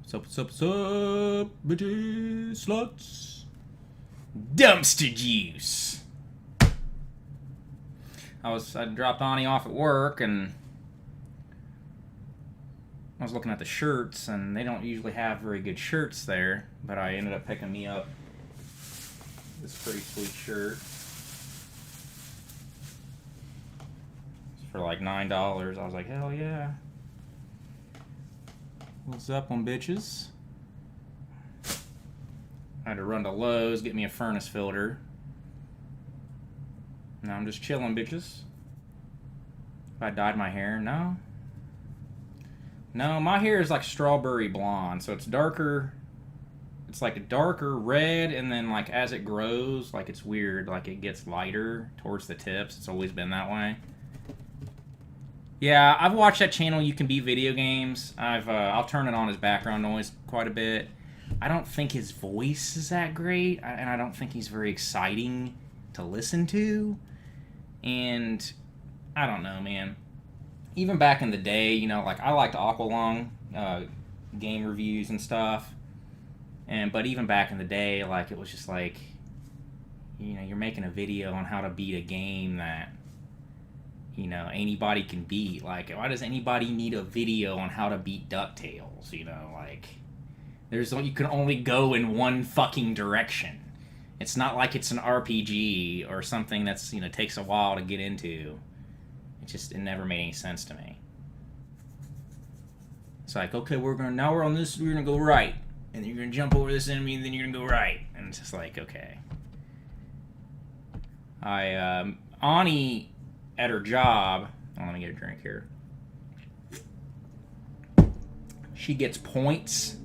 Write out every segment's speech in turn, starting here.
Sup, bitches, sluts. Dumpster juice. I dropped Ani off at work, and I was looking at the shirts, and they don't usually have very good shirts there, but I ended up picking me up this pretty sweet shirt. It's for like $9. I was like, hell yeah. What's up, bitches? I had to run to Lowe's, get me a furnace filter. Now I'm just chilling, bitches. If I dyed my hair, no. No, my hair is like strawberry blonde, so it's darker. It's like a darker red, and then like as it grows, like it's weird, like it gets lighter towards the tips. It's always been that way. Yeah, I've watched that channel, You Can Beat Video Games. I'll turn it on as background noise quite a bit. I don't think his voice is that great, and I don't think he's very exciting to listen to. And I don't know, man. Even back in the day, you know, like I liked Aqualung game reviews and stuff. But even back in the day, like it was just like, you know, you're making a video on how to beat a game that, you know, anybody can beat. Like, why does anybody need a video on how to beat DuckTales? You know, like, you can only go in one fucking direction. It's not like it's an RPG or something that's, you know, takes a while to get into. It never made any sense to me. It's like, okay, now we're on this, we're gonna go right. And then you're gonna jump over this enemy, and then you're gonna go right. And it's just like, okay. Ani, at her job, let me get a drink here. She gets points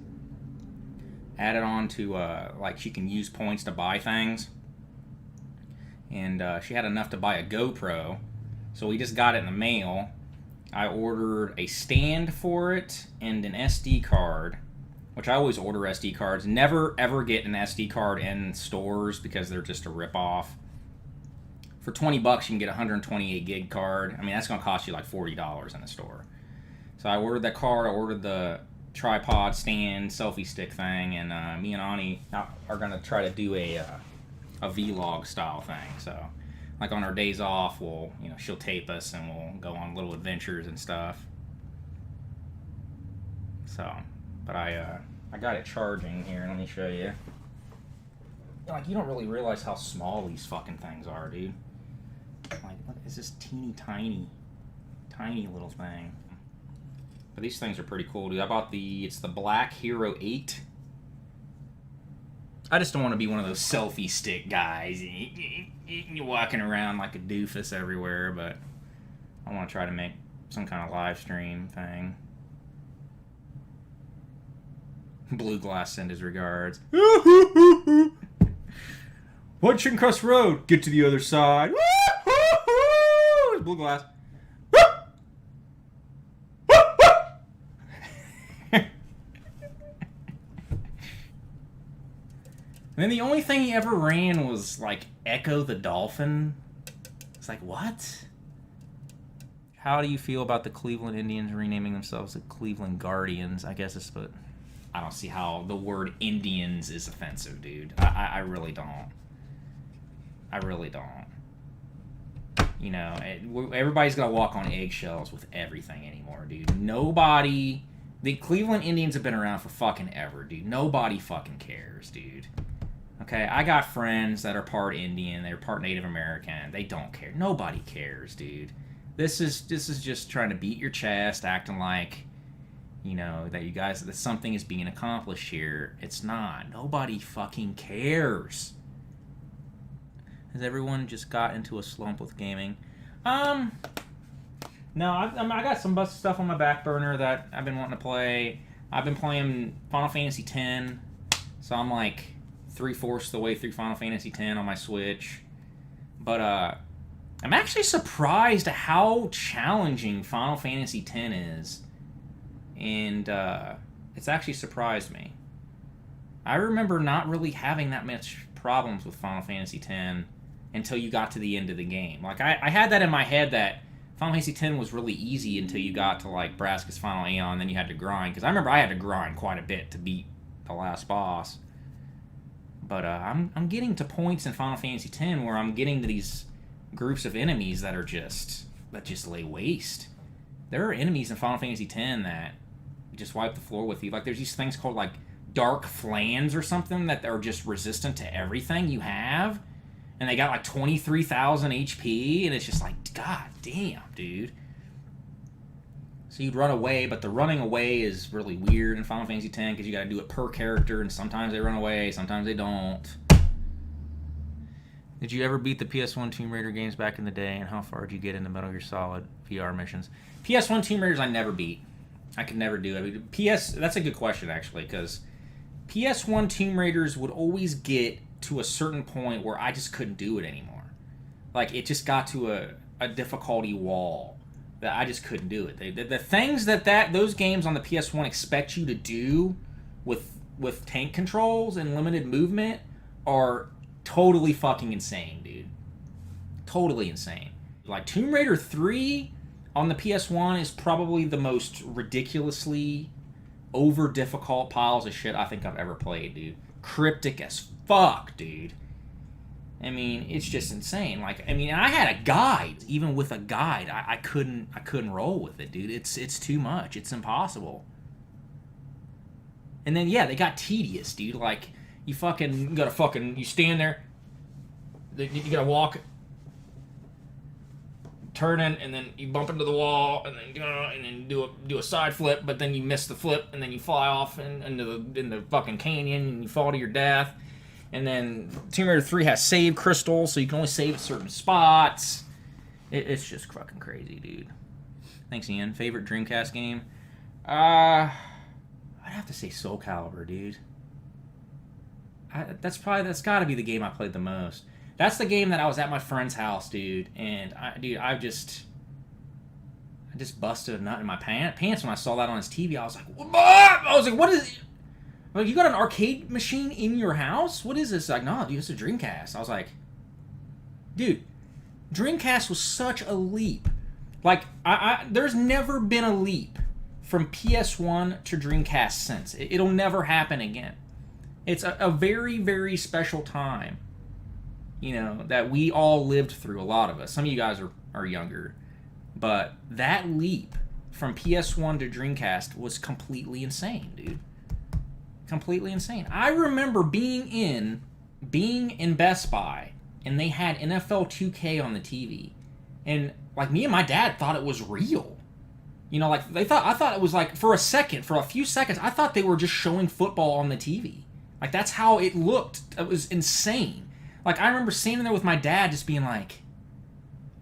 added on to, like, she can use points to buy things. And she had enough to buy a GoPro. So we just got it in the mail. I ordered a stand for it and an SD card, which I always order SD cards. Never, ever get an SD card in stores because they're just a ripoff. For $20, you can get a 128 gig card. I mean, that's going to cost you like $40 in the store. So I ordered that card. I ordered the tripod, stand, selfie stick thing, and me and Ani are going to try to do a vlog style thing. So, like on our days off, she'll tape us and we'll go on little adventures and stuff. So, but I got it charging here. Let me show you. Like, you don't really realize how small these fucking things are, dude. Like, it's this teeny tiny little thing. But these things are pretty cool, dude. I bought it's the Black Hero 8. I just don't want to be one of those selfie stick guys. You're walking around like a doofus everywhere, but I want to try to make some kind of live stream thing. Blue Glass send his regards. What shouldn't cross the road? Get to the other side. Blue Glass. And then the only thing he ever ran was, like, Echo the Dolphin. It's like, what? How do you feel about the Cleveland Indians renaming themselves the Cleveland Guardians? I guess but I don't see how the word Indians is offensive, dude. I really don't. I really don't. You know, everybody's got to walk on eggshells with everything anymore, dude. The Cleveland Indians have been around for fucking ever, dude. Nobody fucking cares, dude. Okay, I got friends that are part Indian, they're part Native American. They don't care. Nobody cares, dude. This is just trying to beat your chest, acting like, you know, that something is being accomplished here. It's not. Nobody fucking cares. Has everyone just got into a slump with gaming? No, I got some stuff on my back burner that I've been wanting to play. I've been playing Final Fantasy X, so I'm like 3/4 the way through Final Fantasy X on my Switch. But I'm actually surprised at how challenging Final Fantasy X is. And it's actually surprised me. I remember not really having that much problems with Final Fantasy X until you got to the end of the game. Like, I had that in my head that Final Fantasy X was really easy until you got to like Braska's Final Aeon, then you had to grind. Because I remember I had to grind quite a bit to beat the last boss. But I'm getting to points in Final Fantasy X where I'm getting to these groups of enemies that just lay waste. There are enemies in Final Fantasy X that just wipe the floor with you. Like there's these things called like dark flans or something that are just resistant to everything you have. And they got like 23,000 HP, and it's just like, god damn, dude. So you'd run away, but the running away is really weird in Final Fantasy X because you got to do it per character, and sometimes they run away, sometimes they don't. Did you ever beat the PS1 Tomb Raider games back in the day, and how far did you get into Metal Gear Solid VR missions? PS1 Tomb Raiders I never beat. I could never do it. That's a good question, actually, because PS1 Tomb Raiders would always get to a certain point where I just couldn't do it anymore. Like, it just got to a difficulty wall that I just couldn't do it. The things that those games on the PS1 expect you to do with tank controls and limited movement are totally fucking insane, dude. Totally insane. Like, Tomb Raider 3 on the PS1 is probably the most ridiculously over-difficult piles of shit I think I've ever played, dude. Cryptic as fuck, dude. I mean, it's just insane. Like, I mean, I had a guide. Even with a guide, I couldn't roll with it, dude. It's too much. It's impossible. And then, yeah, they got tedious, dude. Like, you stand there, you gotta walk, turning, and then you bump into the wall, and then do a side flip, but then you miss the flip, and then you fly off in the fucking canyon, and you fall to your death. And then Tomb Raider 3 has save crystals, so you can only save at certain spots. It's just fucking crazy, dude. Thanks, Ian. Favorite Dreamcast game? I'd have to say Soul Calibur, dude. That's gotta be the game I played the most. That's the game that I was at my friend's house, dude, and I just busted a nut in my pants when I saw that on his TV. I was like, what? What is it? Like, you got an arcade machine in your house? What is this? Like, no, dude, it's a Dreamcast. I was like, dude, Dreamcast was such a leap. Like, there's never been a leap from PS1 to Dreamcast since. It'll never happen again. It's a very, very special time, you know, that we all lived through, a lot of us. Some of you guys are younger. But that leap from PS1 to Dreamcast was completely insane, dude. Completely insane. I remember being in Best Buy, and they had NFL 2K on the TV. And, like, me and my dad thought it was real. You know, like, I thought it was, like, for a few seconds, I thought they were just showing football on the TV. Like, that's how it looked. It was insane. Like, I remember standing there with my dad just being like,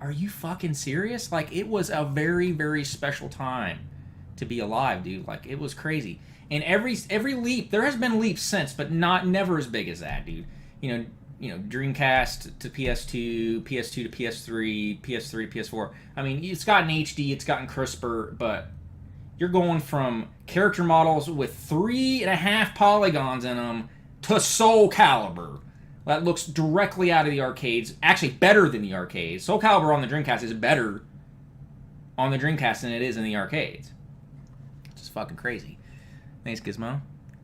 are you fucking serious? Like, it was a very, very special time to be alive, dude. Like, it was crazy. And every leap, there has been leaps since, but never as big as that, dude. You know, Dreamcast to PS2, PS2 to PS3, PS3 to PS4. I mean, it's gotten HD, it's gotten crisper, but you're going from character models with 3.5 polygons in them to Soul Calibur. That looks directly out of the arcades. Actually, better than the arcades. Soul Calibur on the Dreamcast is better on the Dreamcast than it is in the arcades. It's just fucking crazy. Thanks, Gizmo.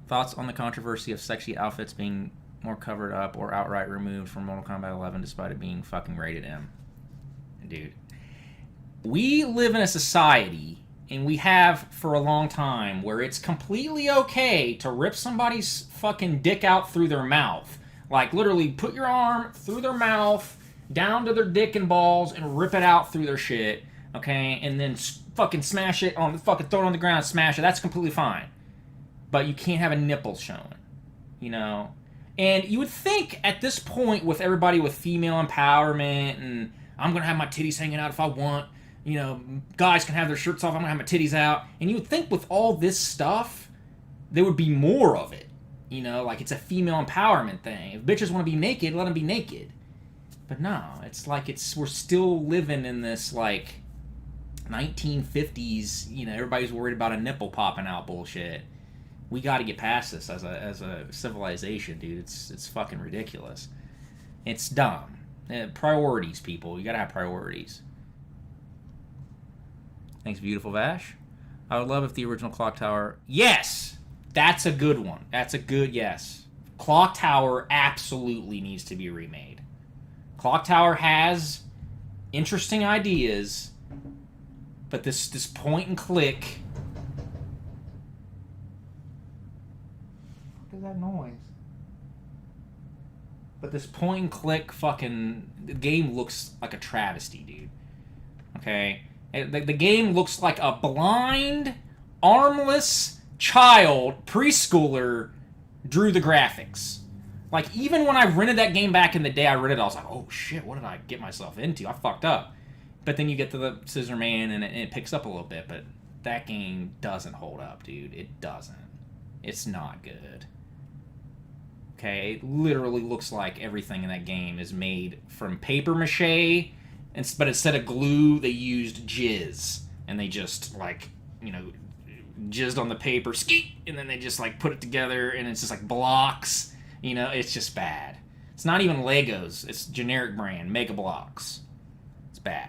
Thoughts on the controversy of sexy outfits being more covered up or outright removed from Mortal Kombat 11 despite it being fucking rated M? Dude. We live in a society, and we have for a long time, where it's completely okay to rip somebody's fucking dick out through their mouth. Like, literally, put your arm through their mouth, down to their dick and balls, and rip it out through their shit, okay? And then fucking smash it, fucking throw it on the ground and smash it. That's completely fine. But you can't have a nipple showing, you know? And you would think at this point, with everybody with female empowerment, and I'm going to have my titties hanging out if I want, you know, guys can have their shirts off, I'm going to have my titties out. And you would think with all this stuff, there would be more of it. You know, like, it's a female empowerment thing. If bitches want to be naked, let them be naked. But no, it's like we're still living in this, like, 1950s, you know, everybody's worried about a nipple popping out bullshit. We got to get past this as a civilization, dude. It's fucking ridiculous. It's dumb. Priorities, people. You got to have priorities. Thanks, beautiful Vash. I would love if the original Clock Tower... Yes! That's a good one. That's a good yes. Clock Tower absolutely needs to be remade. Clock Tower has interesting ideas, but this point and click... What is that noise? But this point and click fucking... The game looks like a travesty, dude. Okay? The game looks like a blind, armless child, preschooler, drew the graphics. Like, even when I rented that game back in the day, I was like, oh shit, what did I get myself into? I fucked up. But then you get to the Scissor Man, and it picks up a little bit, but that game doesn't hold up, dude. It doesn't. It's not good. Okay? It literally looks like everything in that game is made from paper mache, but instead of glue, they used jizz. And they just, like, you know, jizzed on the paper, skeet, and then they just, like, put it together, and it's just, like, blocks. You know, it's just bad. It's not even Legos. It's generic brand, Mega Bloks. It's bad.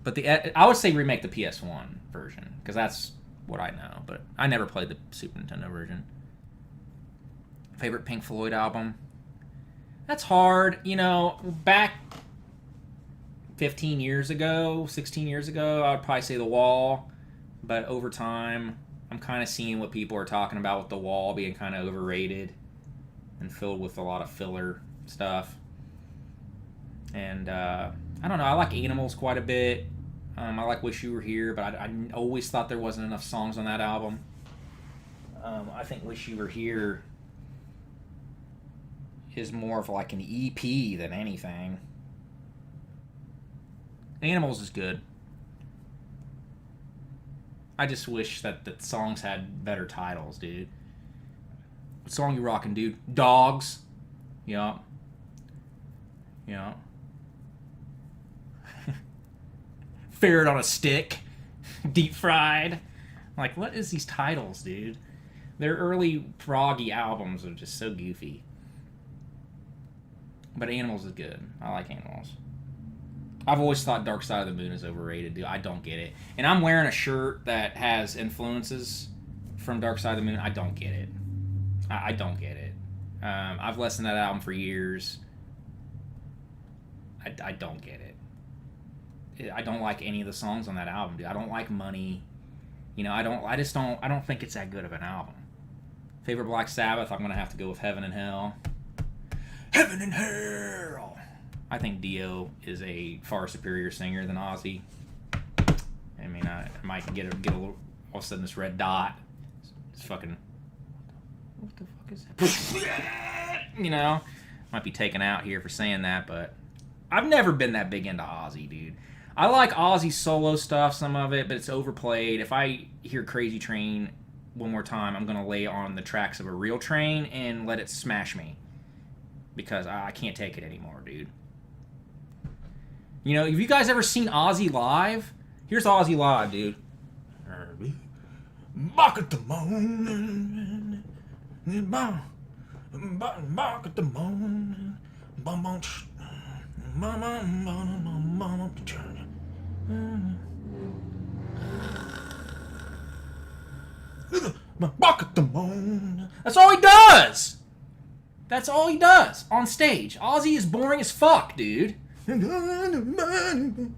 But I would say remake the PS1 version, because that's what I know. But I never played the Super Nintendo version. Favorite Pink Floyd album? That's hard. You know, back 15 years ago, 16 years ago, I would probably say The Wall. But over time, I'm kind of seeing what people are talking about with The Wall being kind of overrated and filled with a lot of filler stuff. And, I don't know, I like Animals quite a bit. I like Wish You Were Here, but I always thought there wasn't enough songs on that album. I think Wish You Were Here is more of like an EP than anything. Animals is good. I just wish that the songs had better titles, dude. What song you rocking, dude? Dogs. Yup. Yup. Ferret on a stick. Deep fried. Like, what is these titles, dude? Their early proggy albums are just so goofy. But Animals is good. I like Animals. I've always thought Dark Side of the Moon is overrated, dude. I don't get it. And I'm wearing a shirt that has influences from Dark Side of the Moon. I don't get it. I don't get it. I've listened to that album for years. I don't get it. I don't like any of the songs on that album, dude. I don't like Money. You know, I don't think it's that good of an album. Favorite Black Sabbath, I'm going to have to go with Heaven and Hell. Heaven and Hell! I think Dio is a far superior singer than Ozzy. I mean, I might get a little... All of a sudden, this red dot. It's fucking... What the fuck is that? You know? Might be taken out here for saying that, but... I've never been that big into Ozzy, dude. I like Ozzy's solo stuff, some of it, but it's overplayed. If I hear Crazy Train one more time, I'm going to lay on the tracks of a real train and let it smash me. Because I can't take it anymore, dude. You know, have you guys ever seen Ozzy live? Here's Ozzy live, dude. Back at the moon. Back at the moon. Back at the moon. That's all he does. That's all he does on stage. Ozzy is boring as fuck, dude. Then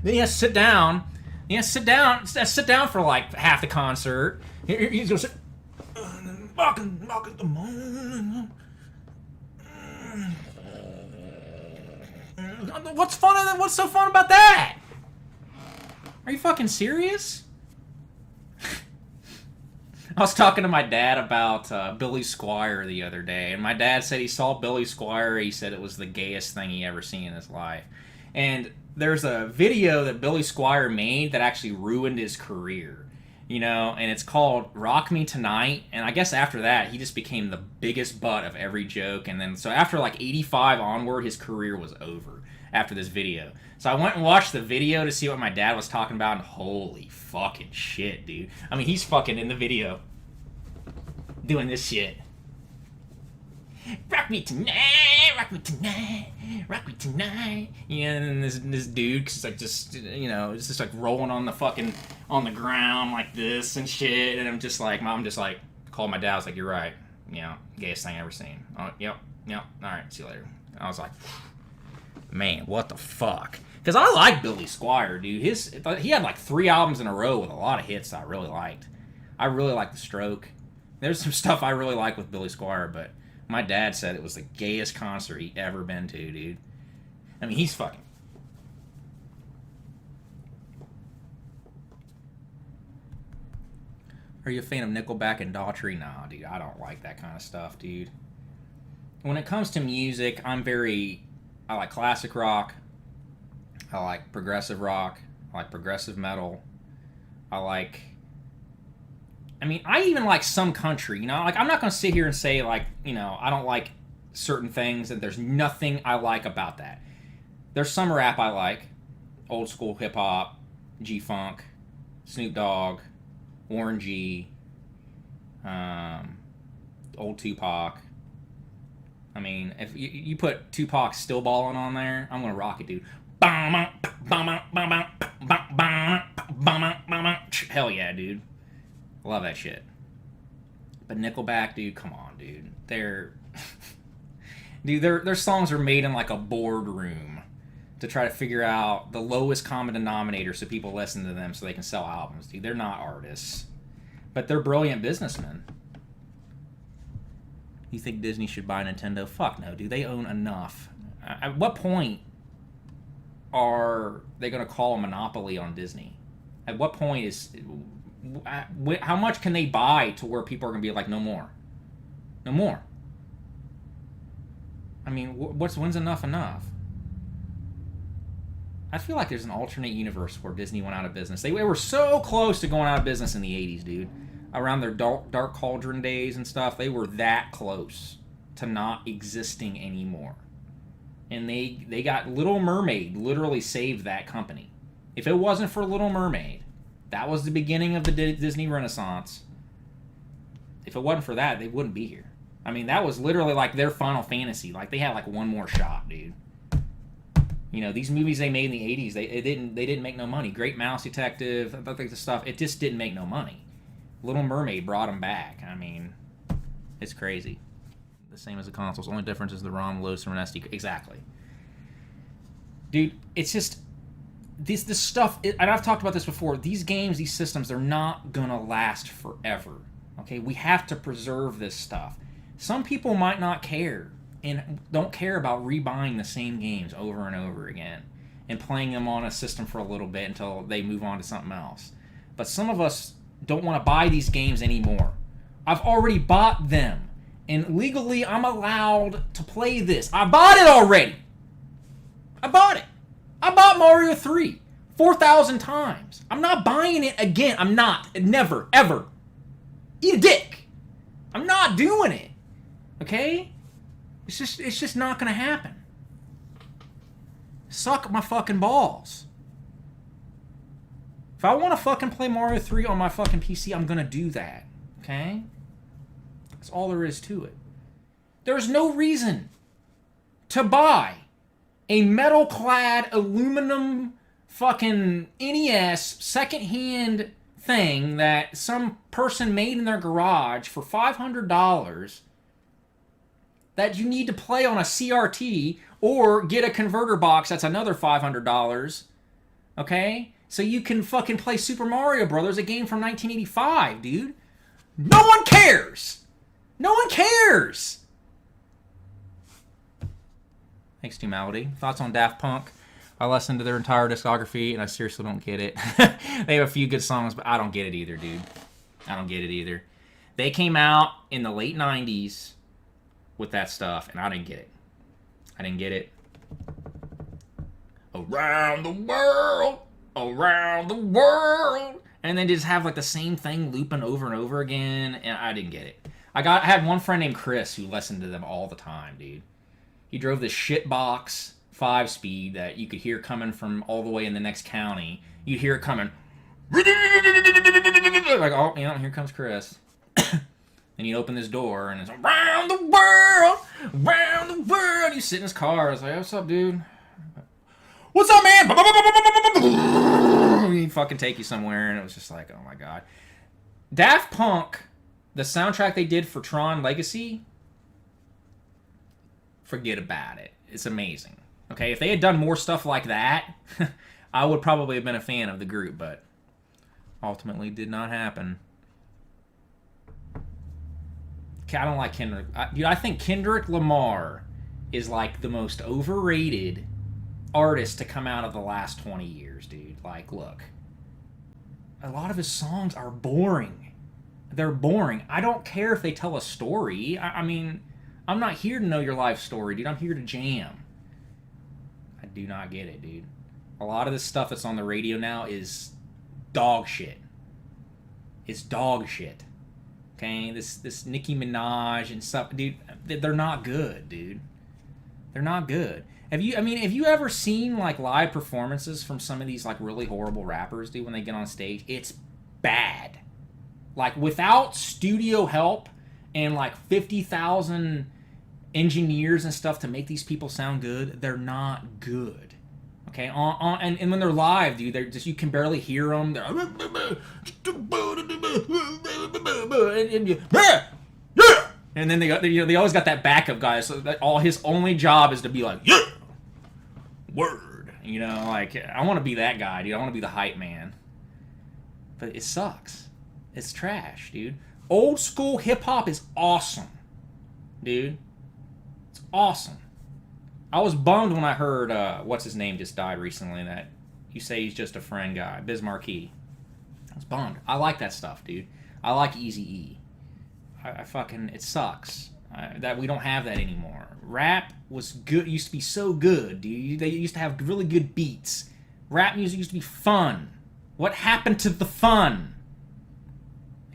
he has to sit down. He has to sit down for like half the concert. He's gonna sit. Back at the moon. What's fun? What's so fun about that? Are you fucking serious? I was talking to my dad about Billy Squier the other day, and my dad said he saw Billy Squier. He said it was the gayest thing he ever seen in his life. And there's a video that Billy Squier made that actually ruined his career, you know, and it's called Rock Me Tonight. And I guess after that, he just became the biggest butt of every joke. And then, so after like 85 onward, his career was over after this video. So I went and watched the video to see what my dad was talking about, and holy fucking shit, dude. I mean, he's fucking in the video doing this shit. Rock me tonight, rock me tonight, rock me tonight. Yeah, and then this dude, cause like just it's just like rolling on the ground like this and shit, and I'm just like, called my dad. I was like, you're right, gayest thing I ever seen. Oh, yep, all right, see you later. I was like, man, what the fuck? Because I like Billy Squier, dude. He had like 3 albums in a row with a lot of hits that I really liked. I really like The Stroke. There's some stuff I really like with Billy Squier, but my dad said it was the gayest concert he ever been to, dude. I mean, he's fucking... Are you a fan of Nickelback and Daughtry? Nah, dude, I don't like that kind of stuff, dude. When it comes to music, I like classic rock. I like progressive rock. I like progressive metal. I even like some country, Like, I'm not going to sit here and say, like, I don't like certain things, and there's nothing I like about that. There's some rap I like. Old school hip-hop, G-Funk, Snoop Dogg, Warren G, old Tupac. I mean, if you put Tupac Still Ballin' on there, I'm going to rock it, dude. Hell yeah, dude. Love that shit. But Nickelback, dude, come on, dude. Their songs are made in like a boardroom to try to figure out the lowest common denominator so people listen to them so they can sell albums, dude. They're not artists. But they're brilliant businessmen. You think Disney should buy Nintendo? Fuck no, dude. They own enough. At what point are they going to call a monopoly on Disney? At what point is... How much can they buy to where people are going to be like, no more? No more. I mean, when's enough enough? I feel like there's an alternate universe where Disney went out of business. They were so close to going out of business in the 80s, dude. Around their Dark Cauldron days and stuff, they were that close to not existing anymore. And they got Little Mermaid literally saved that company. If it wasn't for Little Mermaid, that was the beginning of the Disney Renaissance. If it wasn't for that, they wouldn't be here. I mean, that was literally like their Final Fantasy. Like, they had like one more shot, dude. These movies they made in the 80s, they didn't make no money. Great Mouse Detective, the stuff, it just didn't make no money. Little Mermaid brought them back. I mean, it's crazy. The same as the consoles. The only difference is the ROM loads from an SD. Exactly. Dude, it's just... This stuff, and I've talked about this before, these games, these systems, they're not going to last forever. Okay? We have to preserve this stuff. Some people might not care and don't care about rebuying the same games over and over again and playing them on a system for a little bit until they move on to something else. But some of us don't want to buy these games anymore. I've already bought them, and legally I'm allowed to play this. I bought it already. I bought it. I bought Mario 3 4,000 times. I'm not buying it again. I'm not. Never. Ever. Eat a dick. I'm not doing it. Okay? It's just not going to happen. Suck my fucking balls. If I want to fucking play Mario 3 on my fucking PC, I'm going to do that. Okay? That's all there is to it. There's no reason to buy a metal-clad aluminum fucking NES second-hand thing that some person made in their garage for $500 that you need to play on a CRT or get a converter box that's another $500, okay? So you can fucking play Super Mario Brothers, a game from 1985, dude. No one cares! No one cares! Thanks, Stu Malady. Thoughts on Daft Punk? I listened to their entire discography, and I seriously don't get it. They have a few good songs, but I don't get it either, dude. I don't get it either. They came out in the late 90s with that stuff, and I didn't get it. I didn't get it. Around the world, around the world. And then just have like the same thing looping over and over again, and I didn't get it. I had one friend named Chris who listened to them all the time, dude. He drove this shitbox 5-speed that you could hear coming from all the way in the next county. You'd hear it coming. Like, oh, here comes Chris. And you open this door, and it's around the world, around the world. You sit in his car. It's like, what's up, dude? What's up, man? He'd fucking take you somewhere, and it was just like, oh my god. Daft Punk, the soundtrack they did for Tron Legacy, forget about it. It's amazing. Okay, if they had done more stuff like that, I would probably have been a fan of the group, but ultimately did not happen. I don't like Kendrick. I think Kendrick Lamar is like the most overrated artist to come out of the last 20 years, dude. Like, look. A lot of his songs are boring. They're boring. I don't care if they tell a story. I mean, I'm not here to know your life story, dude. I'm here to jam. I do not get it, dude. A lot of this stuff that's on the radio now is dog shit. It's dog shit. Okay, this Nicki Minaj and stuff, dude. They're not good, dude. They're not good. Have you ever seen like live performances from some of these like really horrible rappers, dude? When they get on stage, it's bad. Like without studio help and like 50,000 engineers and stuff to make these people sound good, they're not good. Okay, and when they're live, dude, they're just, you can barely hear them. They're and then they always got that backup guy. So that his only job is to be like, yeah, word. You know, like I want to be that guy, dude. I want to be the hype man. But it sucks. It's trash, dude. Old school hip hop is awesome, dude. It's awesome. I was bummed when I heard, what's his name just died recently, that you say he's just a friend guy, Biz Markie. I was bummed. I like that stuff, dude. I like Eazy-E. I fucking, it sucks that we don't have that anymore. Rap was good, used to be so good, dude. They used to have really good beats. Rap music used to be fun. What happened to the fun?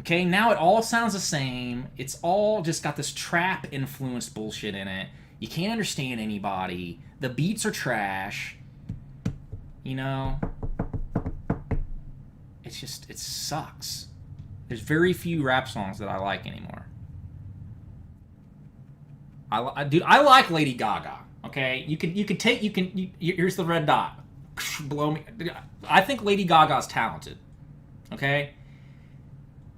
Okay, now it all sounds the same. It's all just got this trap influenced bullshit in it. You can't understand anybody. The beats are trash. You know? It's just, it sucks. There's very few rap songs that I like anymore. Dude, I like Lady Gaga. Okay? Here's the red dot. Blow me. I think Lady Gaga's talented. Okay?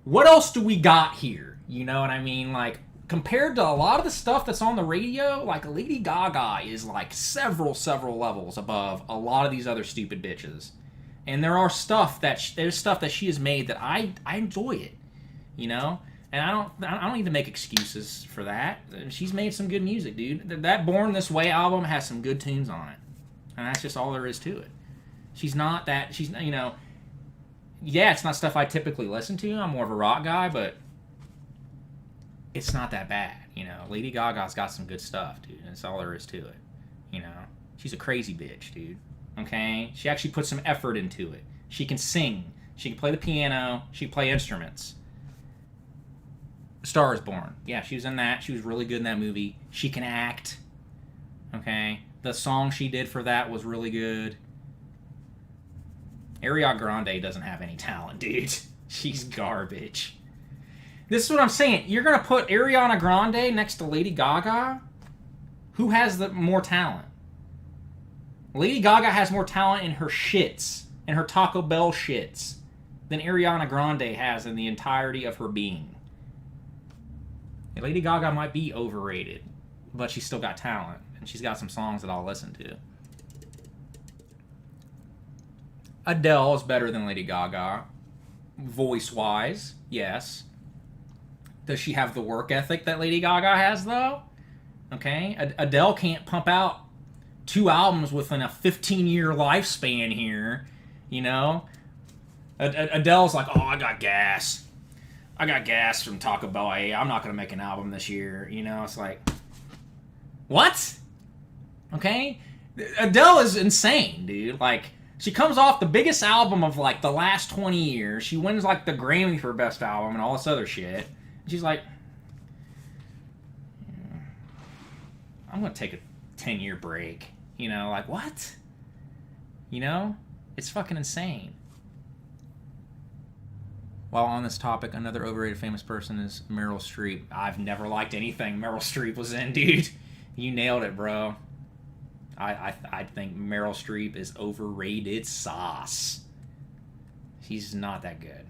What else do we got here? You know what I mean? Like, compared to a lot of the stuff that's on the radio, like Lady Gaga is like several levels above a lot of these other stupid bitches. And there's stuff that she has made that I enjoy it, you know? And I don't need to make excuses for that. She's made some good music, dude. That Born This Way album has some good tunes on it. And that's just all there is to it. She's, you know, yeah, it's not stuff I typically listen to. I'm more of a rock guy, but it's not that bad, you know. Lady Gaga's got some good stuff, dude. That's all there is to it, you know. She's a crazy bitch, dude. Okay? She actually puts some effort into it. She can sing. She can play the piano. She can play instruments. Star is Born. Yeah, she was in that. She was really good in that movie. She can act. Okay? The song she did for that was really good. Ariana Grande doesn't have any talent, dude. She's garbage. This is what I'm saying. You're going to put Ariana Grande next to Lady Gaga? Who has the more talent? Lady Gaga has more talent in her shits, in her Taco Bell shits, than Ariana Grande has in the entirety of her being. And Lady Gaga might be overrated, but she's still got talent, and she's got some songs that I'll listen to. Adele is better than Lady Gaga. Voice-wise, yes. Does she have the work ethic that Lady Gaga has, though? Okay? Adele can't pump out 2 albums within a 15-year lifespan here, you know? Adele's like, oh, I got gas. I got gas from Taco Bell. Hey, I'm not going to make an album this year. You know, it's like, what? Okay? Adele is insane, dude. Like, she comes off the biggest album of, like, the last 20 years. She wins, like, the Grammy for Best Album and all this other shit. And she's like, I'm going to take a 10-year break. You know, like, what? You know? It's fucking insane. While on this topic, another overrated famous person is Meryl Streep. I've never liked anything Meryl Streep was in, dude. You nailed it, bro. I think Meryl Streep is overrated sauce. She's not that good.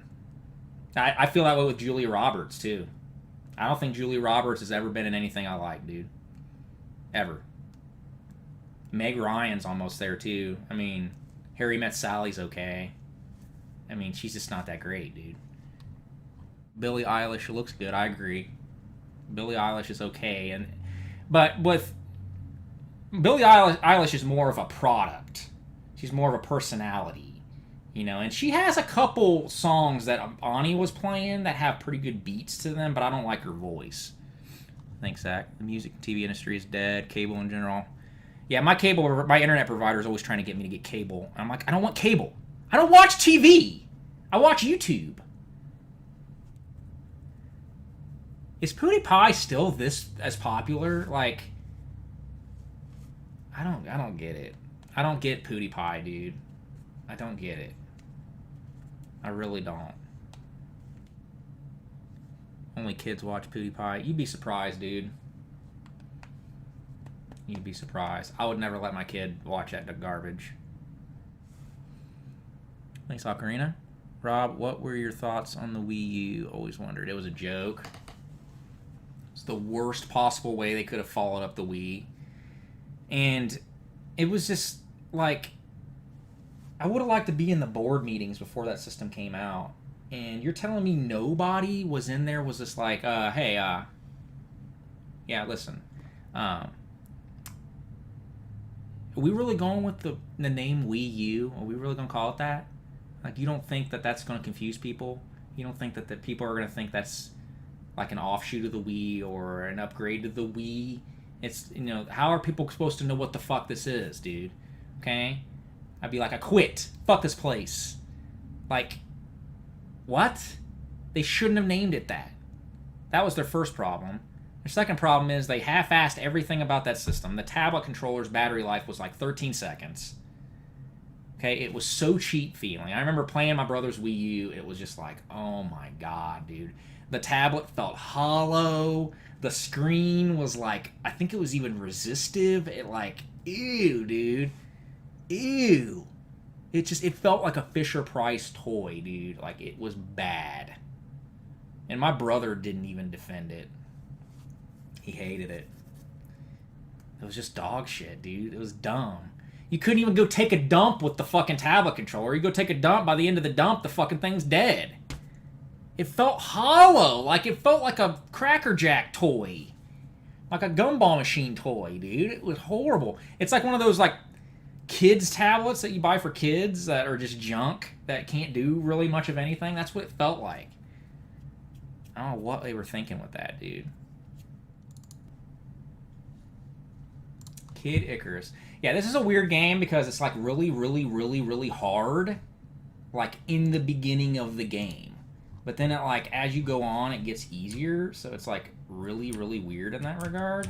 I feel that way with Julia Roberts, too. I don't think Julia Roberts has ever been in anything I like, dude. Ever. Meg Ryan's almost there, too. I mean, Harry Met Sally's okay. I mean, she's just not that great, dude. Billie Eilish looks good, I agree. Billie Eilish is okay, but with Billie Eilish is more of a product. She's more of a personality, you know. And she has a couple songs that Ani was playing that have pretty good beats to them, but I don't like her voice. Thanks, Zach. The music and TV industry is dead. Cable in general. Yeah, my internet provider is always trying to get me to get cable. I'm like, I don't want cable. I don't watch TV. I watch YouTube. Is PewDiePie still this as popular? Like, I don't get it. I don't get PewDiePie, dude. I don't get it. I really don't. Only kids watch PewDiePie. You'd be surprised, dude. You'd be surprised. I would never let my kid watch that garbage. Thanks, Ocarina. Rob, what were your thoughts on the Wii U? Always wondered. It was a joke. It's the worst possible way they could have followed up the Wii. And it was just like, I would have liked to be in the board meetings before that system came out. And you're telling me nobody was in there, was just like, hey, yeah, listen. Are we really going with the name Wii U? Are we really going to call it that? Like, you don't think that that's going to confuse people? You don't think that the people are going to think that's like an offshoot of the Wii or an upgrade to the Wii? It's, you know, how are people supposed to know what the fuck this is, dude? Okay? I'd be like, I quit. Fuck this place. Like, what? They shouldn't have named it that. That was their first problem. Their second problem is they half-assed everything about that system. The tablet controller's battery life was like 13 seconds. Okay, it was so cheap feeling. I remember playing my brother's Wii U. It was just like, oh my god, dude. The tablet felt hollow. The screen was like, I think it was even resistive. It like, ew, dude. Ew. It felt like a Fisher-Price toy, dude. Like, it was bad. And my brother didn't even defend it. He hated it. It was just dog shit, dude. It was dumb. You couldn't even go take a dump with the fucking tablet controller. You go take a dump, by the end of the dump, the fucking thing's dead. It felt hollow. Like, it felt like a Cracker Jack toy. Like a gumball machine toy, dude. It was horrible. It's like one of those, like, kids tablets that you buy for kids that are just junk, that can't do really much of anything. That's what it felt like. I don't know what they were thinking with that, dude. Kid Icarus. Yeah, this is a weird game because it's like really, really, really, really hard, like in the beginning of the game. But then it, like, as you go on, it gets easier. So it's like really, really weird in that regard.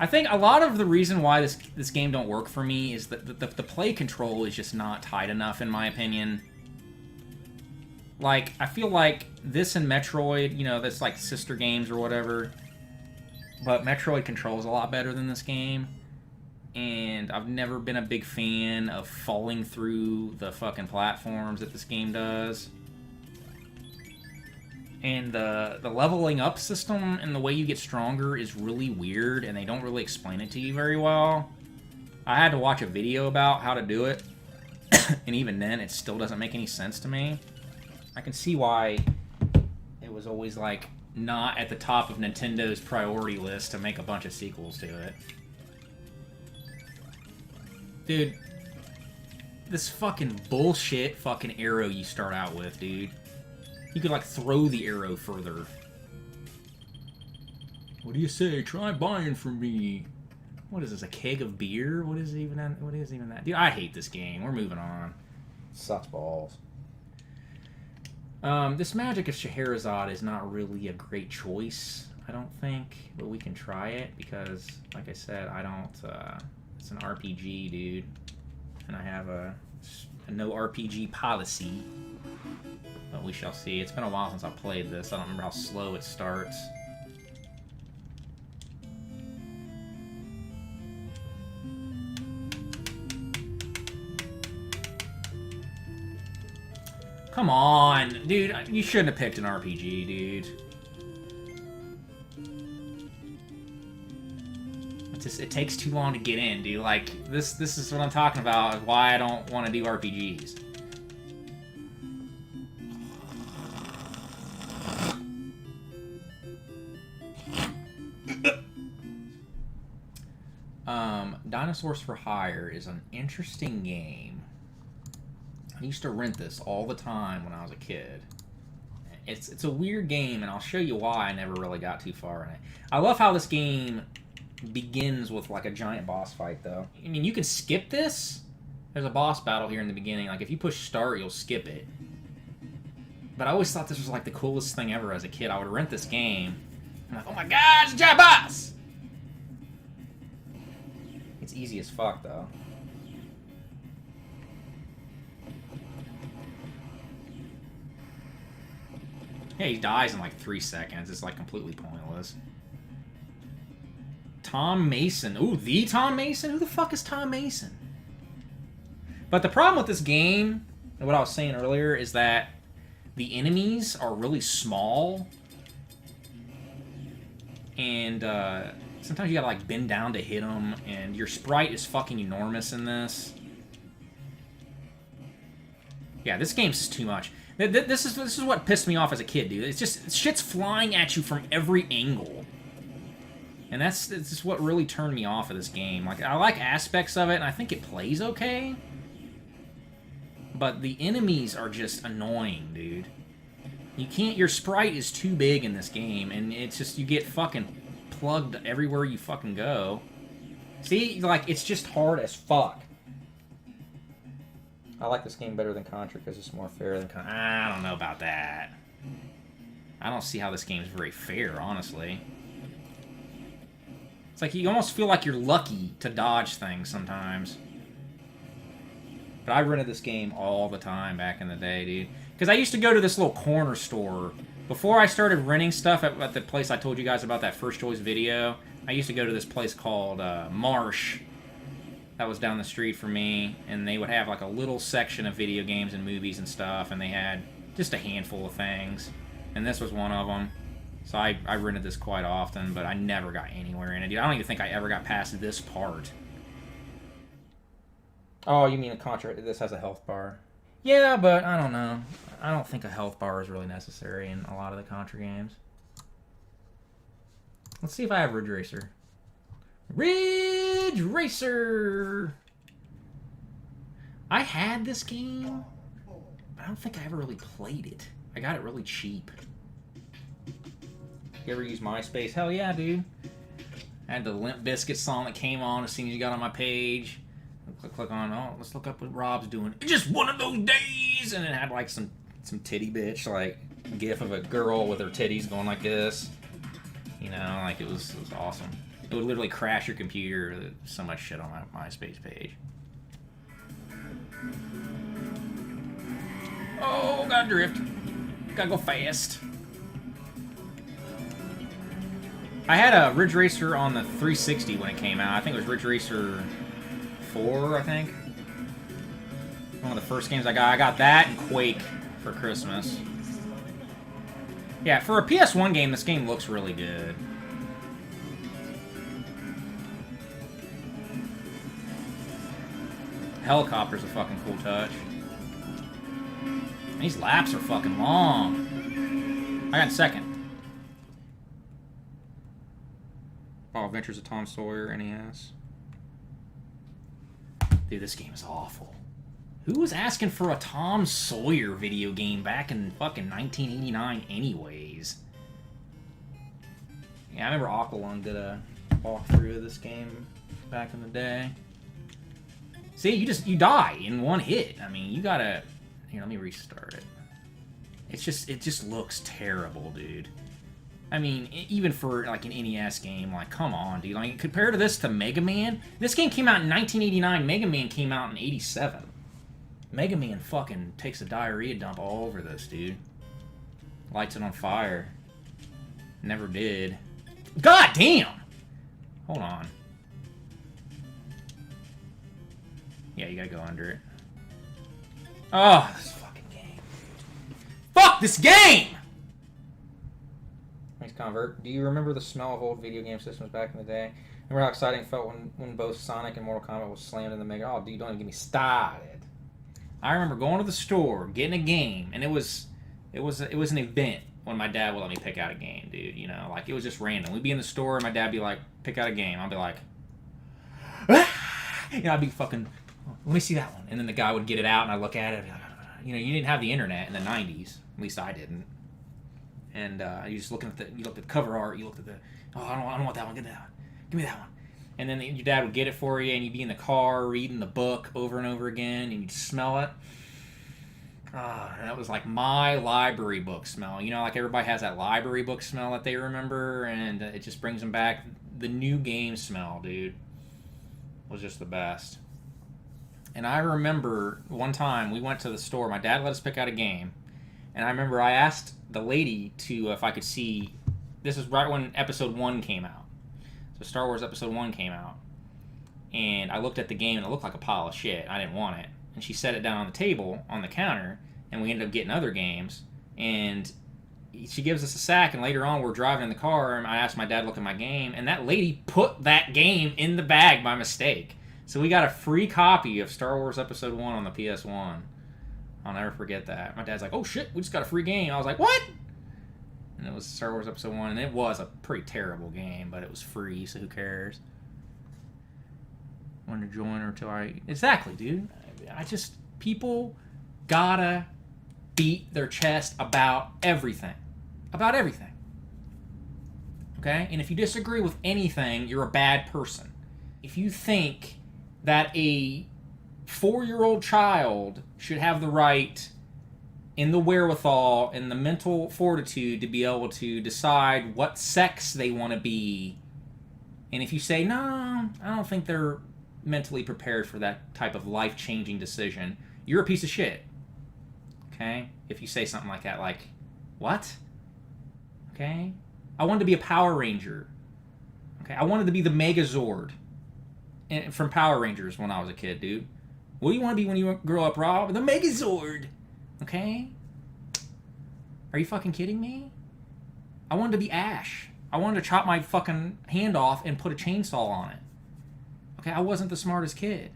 I think a lot of the reason why this game don't work for me is that the play control is just not tight enough, in my opinion. Like, I feel like this and Metroid, you know, that's like sister games or whatever. But Metroid controls a lot better than this game. And I've never been a big fan of falling through the fucking platforms that this game does. And the leveling up system and the way you get stronger is really weird, and they don't really explain it to you very well. I had to watch a video about how to do it, and even then, it still doesn't make any sense to me. I can see why it was always, like, not at the top of Nintendo's priority list to make a bunch of sequels to it. Dude, this fucking bullshit fucking arrow you start out with, dude. You could, like, throw the arrow further. What do you say? Try buying from me. What is this, a keg of beer? What is even that? What is even that? Dude, I hate this game. We're moving on. Sucks balls. This Magic of Scheherazade is not really a great choice, I don't think. But we can try it because, like I said, I don't... it's an RPG, dude. And I have a no RPG policy. Oh, we shall see. It's been a while since I played this. I don't remember how slow it starts. Come on, dude. You shouldn't have picked an RPG, dude. It takes too long to get in, dude. Like, this is what I'm talking about, why I don't want to do RPGs. Dinosaurs for Hire is an interesting game. I used to rent this all the time when I was a kid. It's a weird game, and I'll show you why I never really got too far in it. I love how this game begins with like a giant boss fight, though. I mean, you can skip this. There's a boss battle here in the beginning. Like, if you push start, you'll skip it. But I always thought this was like the coolest thing ever as a kid. I would rent this game. I'm like, oh my god, it's a giant boss! It's easy as fuck, though. Yeah, he dies in like 3 seconds. It's like completely pointless. Tom Mason. Ooh, the Tom Mason? Who the fuck is Tom Mason? But the problem with this game, and what I was saying earlier, is that the enemies are really small. And sometimes you gotta like bend down to hit them, and your sprite is fucking enormous in this. Yeah, this game's too much. This is what pissed me off as a kid, dude. It's just shit's flying at you from every angle. And that's just what really turned me off of this game. Like, I like aspects of it, and I think it plays okay. But the enemies are just annoying, dude. You can't... Your sprite is too big in this game, and it's just... You get fucking plugged everywhere you fucking go. See? Like, it's just hard as fuck. I like this game better than Contra because it's more fair than Contra. I don't know about that. I don't see how this game is very fair, honestly. It's like you almost feel like you're lucky to dodge things sometimes. But I rented this game all the time back in the day, dude. Because I used to go to this little corner store. Before I started renting stuff at the place I told you guys about that First Choice video, I used to go to this place called Marsh. That was down the street from me. And they would have like a little section of video games and movies and stuff. And they had just a handful of things. And this was one of them. So I rented this quite often, but I never got anywhere in it. Dude, I don't even think I ever got past this part. Oh, you mean a Contra? This has a health bar. Yeah, but I don't know. I don't think a health bar is really necessary in a lot of the Contra games. Let's see if I have Ridge Racer. Ridge Racer! I had this game, but I don't think I ever really played it. I got it really cheap. You ever use MySpace? Hell yeah, dude. I had the Limp Bizkit song that came on as soon as you got on my page. Click on, oh, let's look up what Rob's doing. It's just one of those days! And it had like some titty bitch, like, gif of a girl with her titties going like this. You know, like it was awesome. It would literally crash your computer. There's so much shit on my MySpace page. Oh, gotta drift. Gotta go fast. I had a Ridge Racer on the 360 when it came out. I think it was Ridge Racer 4, I think. One of the first games I got. I got that and Quake for Christmas. Yeah, for a PS1 game, this game looks really good. Helicopter's a fucking cool touch. These laps are fucking long. I got second. Oh, Adventures of Tom Sawyer, NES. Dude, this game is awful. Who was asking for a Tom Sawyer video game back in fucking 1989 anyways? Yeah, I remember Aqualung did a walkthrough of this game back in the day. See, you die in one hit. I mean, you gotta... Here, let me restart it. It just looks terrible, dude. I mean, even for, like, an NES game, like, come on, dude. Like, compared to this to Mega Man, this game came out in 1989, Mega Man came out in 87. Mega Man fucking takes a diarrhea dump all over this, dude. Lights it on fire. Never did. God damn! Hold on. Yeah, you gotta go under it. Oh, this fucking game. Fuck this game! Thanks, Convert. Do you remember the smell of old video game systems back in the day? Remember how exciting it felt when both Sonic and Mortal Kombat was slammed in the Mega? Oh, dude, don't even get me started. I remember going to the store, getting a game, and it was an event when my dad would let me pick out a game, dude. You know, like, it was just random. We'd be in the store, and my dad would be like, pick out a game. I'd be like, ah! You know, I'd be fucking, let me see that one. And then the guy would get it out, and I'd look at it, and I'd be like, you know, you didn't have the internet in the 90s. At least I didn't. And you just looking at you looked at the cover art, you looked at I don't want that one, give me that one. Give me that one. And then your dad would get it for you, and you'd be in the car reading the book over and over again, and you'd smell it. And that was like my library book smell. You know, like everybody has that library book smell that they remember, and it just brings them back. The new game smell, dude, was just the best. And I remember one time we went to the store. My dad let us pick out a game, and I remember I asked the lady to if I could see. This is right when Episode 1 came out. So Star Wars Episode 1 came out. And I looked at the game, and it looked like a pile of shit. I didn't want it. And she set it down on the table, on the counter, and we ended up getting other games. And she gives us a sack, and later on we're driving in the car, and I asked my dad to look at my game, and that lady put that game in the bag by mistake. So we got a free copy of Star Wars Episode 1 on the PS1. I'll never forget that. My dad's like, oh shit, we just got a free game. I was like, what? And it was Star Wars Episode 1, and it was a pretty terrible game, but it was free, so who cares? Wanted to join her till I... Exactly, dude. People gotta beat their chest about everything. About everything. Okay? And if you disagree with anything, you're a bad person. If you think that a 4-year-old child should have the right and the wherewithal and the mental fortitude to be able to decide what sex they want to be, and if you say, no, I don't think they're mentally prepared for that type of life-changing decision, you're a piece of shit. Okay? If you say something like that, like, what? Okay? I wanted to be a Power Ranger. Okay? I wanted to be the Megazord from Power Rangers when I was a kid, dude. What do you want to be when you grow up, Rob? The Megazord! Okay? Are you fucking kidding me? I wanted to be Ash. I wanted to chop my fucking hand off and put a chainsaw on it. Okay, I wasn't the smartest kid.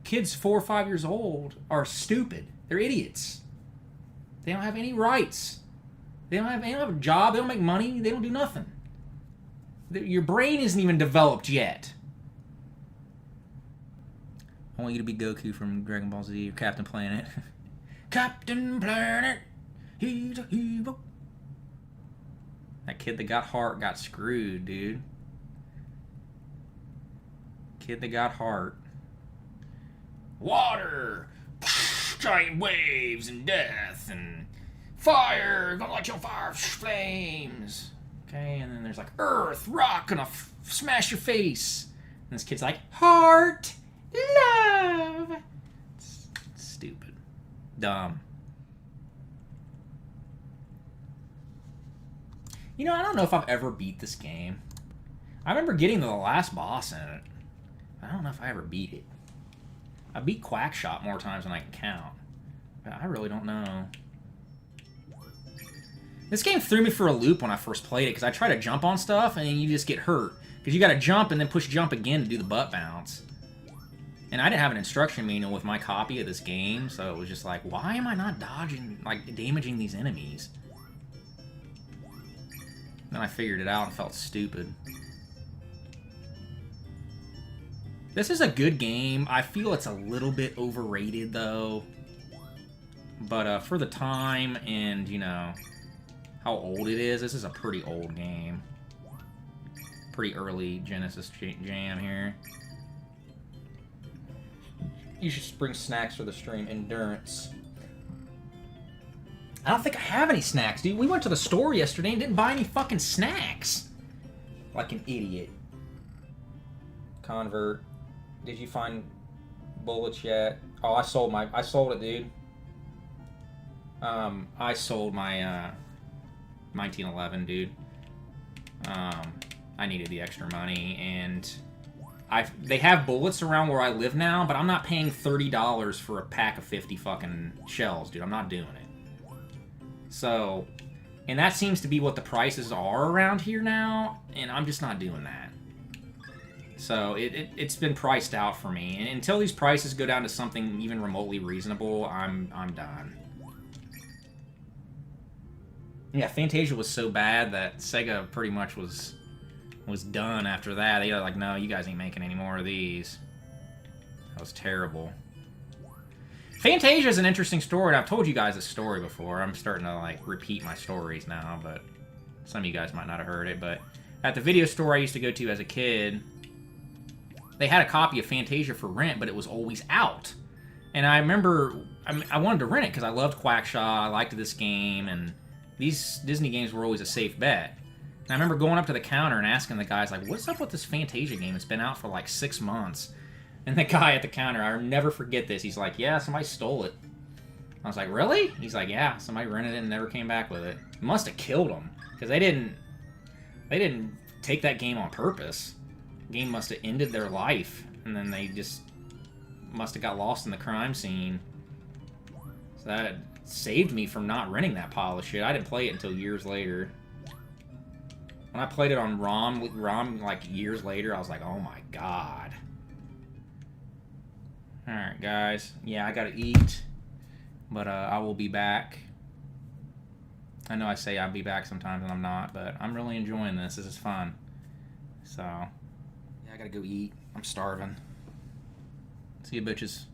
Kids 4 or 5 years old are stupid. They're idiots. They don't have any rights. They don't have a job. They don't make money. They don't do nothing. Your brain isn't even developed yet. I want you to be Goku from Dragon Ball Z or Captain Planet. Captain Planet, he's a hero. That kid that got heart got screwed, dude. Kid that got heart. Water, giant waves and death and fire, gonna light your fire flames. Okay, and then there's like earth, rock, gonna smash your face. And this kid's like, heart, love. It's stupid. Dumb. You know, I don't know if I've ever beat this game. I remember getting to the last boss in it. I don't know if I ever beat it. I beat Quackshot more times than I can count. But I really don't know. This game threw me for a loop when I first played it, because I tried to jump on stuff, and you just get hurt. Because you gotta jump and then push jump again to do the butt bounce. And I didn't have an instruction manual with my copy of this game, so it was just like, why am I not dodging, like, damaging these enemies? Then I figured it out and felt stupid. This is a good game. I feel it's a little bit overrated, though. But for the time and, you know, how old it is, this is a pretty old game. Pretty early Genesis jam here. You should bring snacks for the stream. Endurance. I don't think I have any snacks, dude. We went to the store yesterday and didn't buy any fucking snacks. Like an idiot. Convert. Did you find bullets yet? Oh, I sold it, dude. I sold my 1911, dude. I needed the extra money, and they have bullets around where I live now, but I'm not paying $30 for a pack of 50 fucking shells, dude. I'm not doing it. So, and that seems to be what the prices are around here now, and I'm just not doing that. So it's been priced out for me, and until these prices go down to something even remotely reasonable, I'm done. Yeah, Fantasia was so bad that Sega pretty much was done after that. They were like, no, you guys ain't making any more of these. That was terrible. Fantasia is an interesting story, and I've told you guys this story before. I'm starting to, like, repeat my stories now, but some of you guys might not have heard it. But at the video store I used to go to as a kid, they had a copy of Fantasia for rent, but it was always out. And I remember I wanted to rent it because I loved Quackshot, I liked this game, and these Disney games were always a safe bet. And I remember going up to the counter and asking the guys, like, what's up with this Fantasia game? It's been out for like 6 months. And the guy at the counter, I'll never forget this, he's like, yeah, somebody stole it. I was like, really? He's like, yeah, somebody rented it and never came back with it. It must have killed them, because they didn't take that game on purpose. The game must have ended their life, and then they just must have got lost in the crime scene. So that saved me from not renting that pile of shit. I didn't play it until years later. When I played it on ROM like years later, I was like, oh my god. Alright, guys. Yeah, I gotta eat. But I will be back. I know I say I'll be back sometimes and I'm not, but I'm really enjoying this. This is fun. So, yeah, I gotta go eat. I'm starving. See you, bitches.